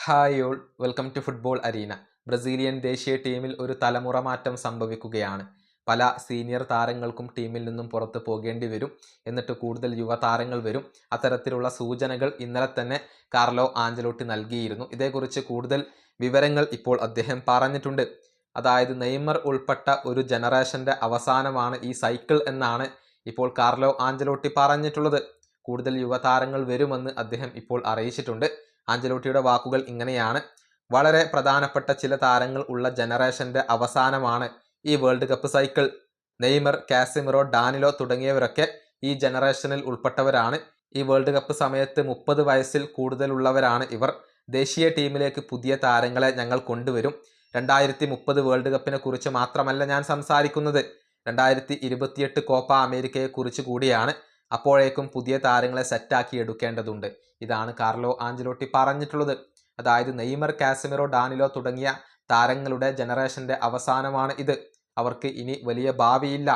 Hi all, welcome to football arena. Brazilian ദേശീയ ടീമിൽ ഒരു തലമുറ മാറ്റം സംഭവിക്കുകയാണ്. പല സീനിയർ താരങ്ങൾക്കും ടീമിൽ നിന്നും പുറത്ത് പോകേണ്ടി വരും. എന്നിട്ട് കൂടുതൽ യുവതാരങ്ങൾ വരും. അത്തരത്തിലുള്ള സൂചനകൾ ഇന്നലെ തന്നെ കാർലോ ആഞ്ചലോട്ടി നൽകിയിരുന്നു. ഇതേക്കുറിച്ച് കൂടുതൽ വിവരങ്ങൾ ഇപ്പോൾ അദ്ദേഹം പറഞ്ഞിട്ടുണ്ട്. അതായത് നെയ്മർ ഉൾപ്പെട്ട ഒരു ജനറേഷന്റെ അവസാനമാണ് ഈ സൈക്കിൾ എന്നാണ് ഇപ്പോൾ കാർലോ ആഞ്ചലോട്ടി പറഞ്ഞിട്ടുള്ളത്. കൂടുതൽ യുവതാരങ്ങൾ വരുമെന്ന് അദ്ദേഹം ഇപ്പോൾ അറിയിച്ചിട്ടുണ്ട്. ആഞ്ചലോട്ടിയുടെ വാക്കുകൾ ഇങ്ങനെയാണ്: വളരെ പ്രധാനപ്പെട്ട ചില താരങ്ങൾ ഉള്ള ജനറേഷന്റെ അവസാനമാണ് ഈ world cup cycle. Neymar, Casemiro, Danilo തുടങ്ങിയവരൊക്കെ ഈ ജനറേഷനിൽ ഉൾപ്പെട്ടവരാണ്. ഈ വേൾഡ് കപ്പ് സമയത്ത് 30 വയസ്സിൽ കൂടുതലുള്ളവരാണ് ഇവർ. ദേശീയ ടീമിലേക്ക് പുതിയ താരങ്ങളെ ഞങ്ങൾ കൊണ്ടുവരും. 2030 വേൾഡ് കപ്പിനെ കുറിച്ച് മാത്രമല്ല ഞാൻ സംസാരിക്കുന്നത്, 2028 കോപ്പ അമേരിക്കയെ കുറിച്ച് കൂടിയാണ്. അപ്പോഴേക്കും പുതിയ താരങ്ങളെ സെറ്റാക്കി എടുക്കേണ്ടതുണ്ട്. ഇതാണ് കാർലോ ആഞ്ചലോട്ടി പറഞ്ഞിട്ടുള്ളത്. അതായത് നെയ്മർ, കാസിമിറോ, ഡാനിലോ തുടങ്ങിയ താരങ്ങളുടെ ജനറേഷന്റെ അവസാനമാണ് ഇത്. അവർക്ക് ഇനി വലിയ ഭാവിയില്ല.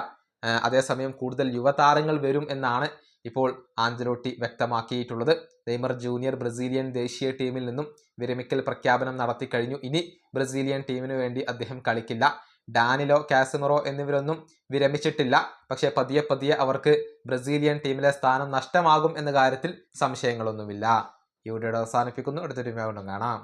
അതേസമയം കൂടുതൽ യുവതാരങ്ങൾ വരും എന്നാണ് ഇപ്പോൾ ആഞ്ചലോട്ടി വ്യക്തമാക്കിയിട്ടുള്ളത്. നെയ്മർ ജൂനിയർ ബ്രസീലിയൻ ദേശീയ ടീമിൽ നിന്നും വിരമിക്കൽ പ്രഖ്യാപനം നടത്തി കഴിഞ്ഞു. ഇനി ബ്രസീലിയൻ ടീമിന് വേണ്ടി അദ്ദേഹം കളിക്കില്ല. ഡാനിലോ, കാസിമിറോ എന്നിവരൊന്നും വിരമിച്ചിട്ടില്ല. പക്ഷേ പതിയെ പതിയെ അവർക്ക് ബ്രസീലിയൻ ടീമിലെ സ്ഥാനം നഷ്ടമാകും എന്ന കാര്യത്തിൽ സംശയങ്ങളൊന്നുമില്ല. ഈ വീഡിയോ അവസാനിപ്പിക്കുന്നു. അടുത്തൊരു വീഡിയോ കാണാം.